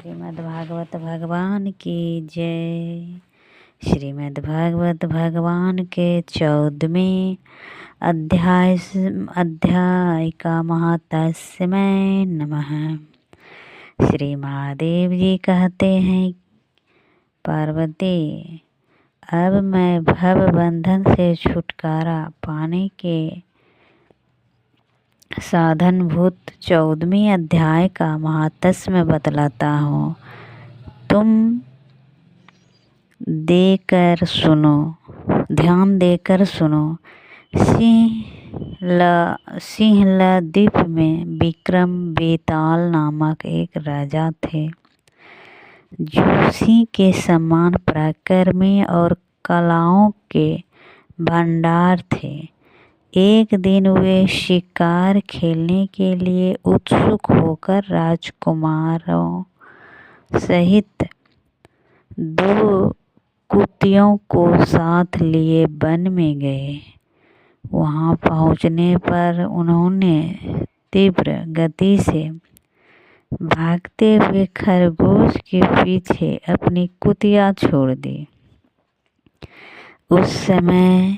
श्रीमद्भागवत भगवान की जय। श्रीमद्भागवत भगवान के 14वें अध्याय का महात्म्य नमः। श्री महादेव जी कहते हैं, पार्वती, अब मैं भव बंधन से छुटकारा पाने के साधनभूत 14वें अध्याय का महात्म्य बतलाता हूँ। तुम ध्यान देकर सुनो। सिंहला द्वीप में विक्रम बेताल नामक एक राजा थे, जो सिंह के समान पराक्रमी और कलाओं के भंडार थे। एक दिन वे शिकार खेलने के लिए उत्सुक होकर राजकुमारों सहित 2 कुतियों को साथ लिए वन में गए। वहां पहुंचने पर उन्होंने तीव्र गति से भागते हुए खरगोश के पीछे अपनी कुतिया छोड़ दी। उस समय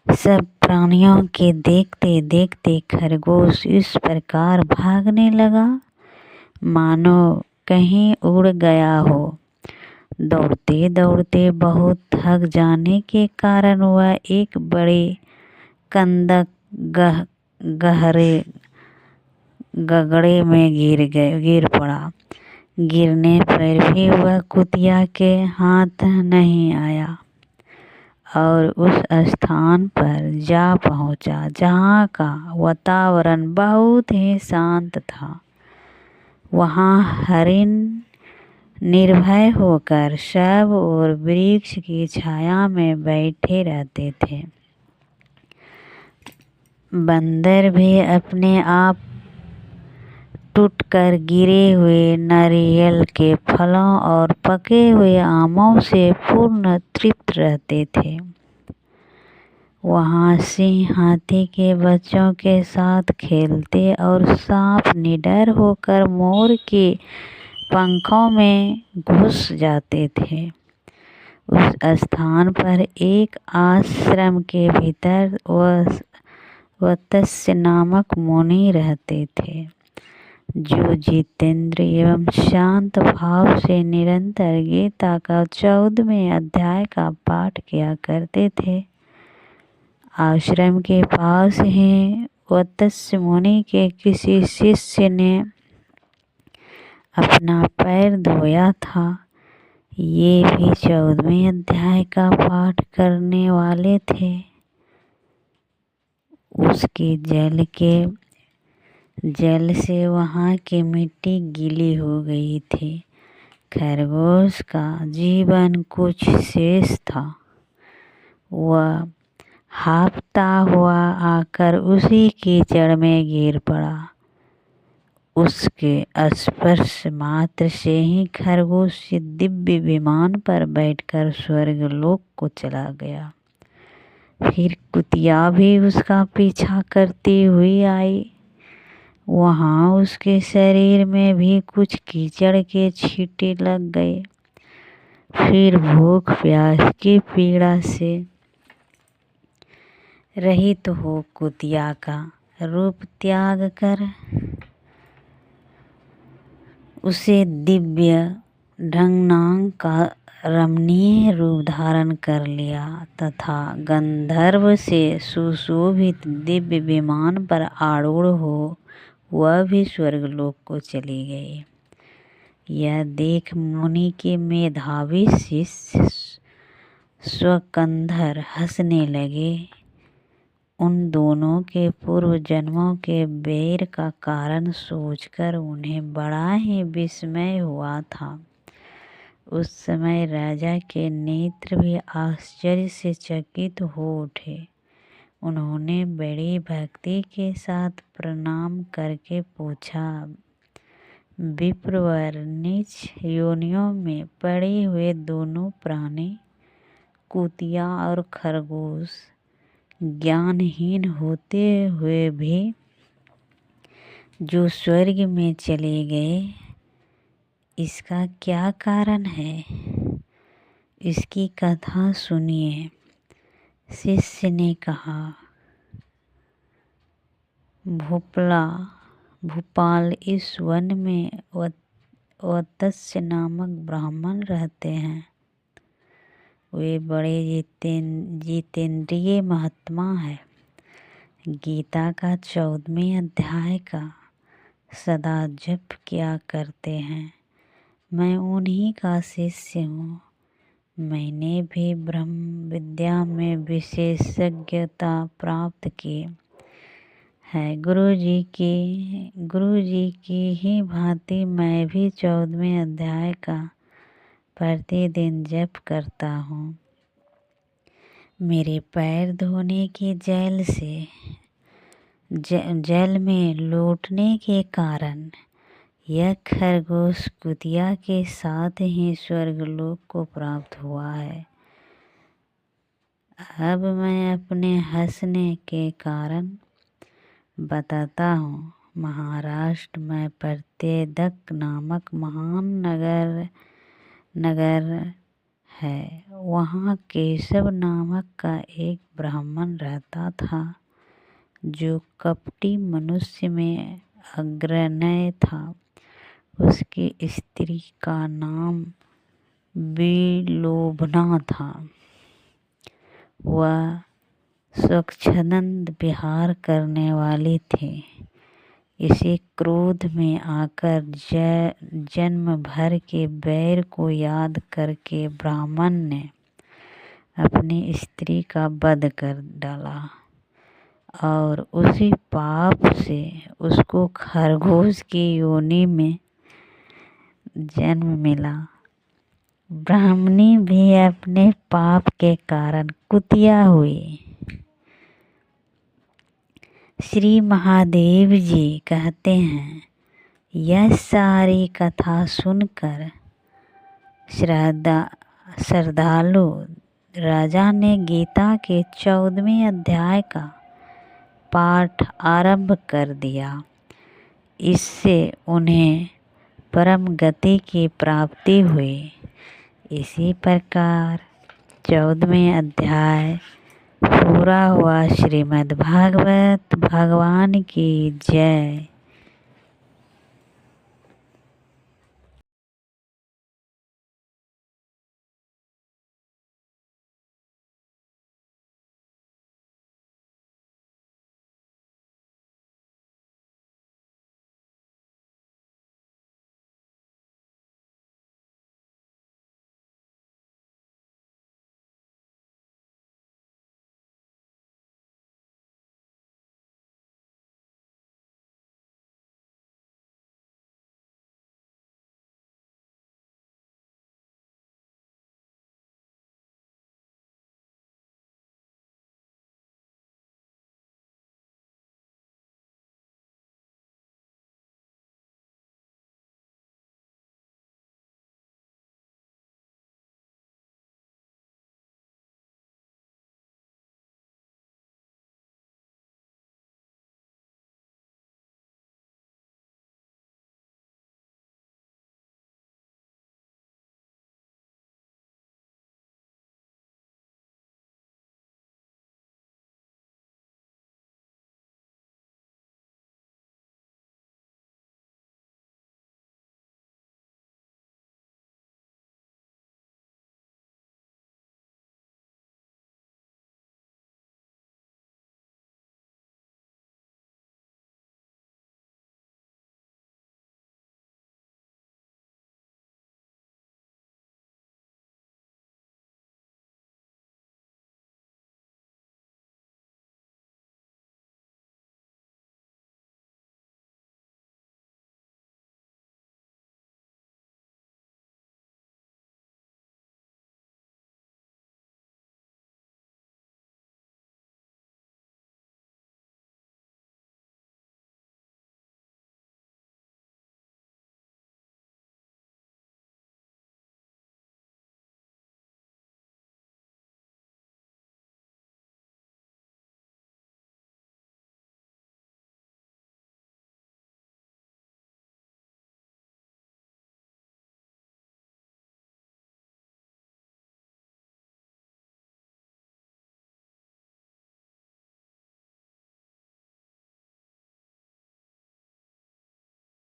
सब प्राणियों के देखते देखते खरगोश इस प्रकार भागने लगा मानो कहीं उड़ गया हो। दौड़ते दौड़ते बहुत थक जाने के कारण वह एक बड़े कंदक गहरे गगड़े में गिर पड़ा। गिरने पर भी वह कुतिया के हाथ नहीं आया और उस स्थान पर जा पहुंचा जहाँ का वातावरण बहुत ही शांत था। वहाँ हरिण निर्भय होकर सब और वृक्ष की छाया में बैठे रहते थे। बंदर भी अपने आप टूटकर गिरे हुए नारियल के फलों और पके हुए आमों से पूर्ण तृप्त रहते थे। वहाँ सिंह हाथी के बच्चों के साथ खेलते और सांप निडर होकर मोर के पंखों में घुस जाते थे। उस स्थान पर एक आश्रम के भीतर वत्स्य नामक मुनि रहते थे, जो जितेंद्र एवं शांत भाव से निरंतर गीता का 14वें अध्याय का पाठ किया करते थे। आश्रम के पास ही वत्स्य मुनि के किसी शिष्य ने अपना पैर धोया था। ये भी 14वें अध्याय का पाठ करने वाले थे। उसके जल से वहाँ की मिट्टी गीली हो गई थी। खरगोश का जीवन कुछ शेष था। वह हाँफता हुआ आकर उसी कीचड़ में गिर पड़ा। उसके स्पर्श मात्र से ही खरगोश दिव्य विमान पर बैठकर स्वर्गलोक को चला गया। फिर कुतिया भी उसका पीछा करती हुई आई। वहाँ उसके शरीर में भी कुछ कीचड़ के छींटे लग गए। फिर भूख प्यास की पीड़ा से रहित हो कुतिया का रूप त्याग कर उसे दिव्य ढंगनांग का रमणीय रूप धारण कर लिया तथा गंधर्व से सुशोभित दिव्य विमान पर आरूढ़ हो वह भी स्वर्गलोक को चली गई। यह देख मुनि के मेधावी शिष्य स्वकंधर हंसने लगे। उन दोनों के पूर्व जन्मों के बैर का कारण सोचकर उन्हें बड़ा ही विस्मय हुआ था। उस समय राजा के नेत्र भी आश्चर्य से चकित हो उठे। उन्होंने बड़ी भक्ति के साथ प्रणाम करके पूछा, विप्रवर, नीच योनियों में पड़े हुए दोनों प्राणी कुतिया और खरगोश ज्ञानहीन होते हुए भी जो स्वर्ग में चले गए, इसका क्या कारण है, इसकी कथा सुनिए। शिष्य ने कहा, भूपाल, इस वन में वत्स्य नामक ब्राह्मण रहते हैं। वे बड़े जितेंद्रिय महात्मा है। गीता का 14वें अध्याय का सदा जप किया करते हैं। मैं उन्हीं का शिष्य हूँ। मैंने भी ब्रह्म विद्या में विशेषज्ञता प्राप्त की है। गुरु जी की ही भांति मैं भी 14वें अध्याय का प्रतिदिन जप करता हूँ। मेरे पैर धोने की जल में लौटने के कारण यह खरगोश कुतिया के साथ ही स्वर्गलोक को प्राप्त हुआ है। अब मैं अपने हंसने के कारण बताता हूँ। महाराष्ट्र में प्रत्येदक नामक महान नगर है। वहाँ केशव नामक का एक ब्राह्मण रहता था, जो कपटी मनुष्य में अग्रण्य था। उसकी स्त्री का नाम विलोभना था। वह स्वच्छंद विहार करने वाली थी। इसे क्रोध में आकर जन्म भर के बैर को याद करके ब्राह्मण ने अपनी स्त्री का वध कर डाला और उसी पाप से उसको खरगोश की योनि में जन्म मिला। ब्राह्मणी भी अपने पाप के कारण कुतिया हुई। श्री महादेव जी कहते हैं, यह सारी कथा सुनकर श्रद्धालु राजा ने गीता के 14वें अध्याय का पाठ आरंभ कर दिया। इससे उन्हें परम गति की प्राप्ति हुई। इसी प्रकार 14वें अध्याय पूरा हुआ। श्रीमद् भागवत भगवान की जय।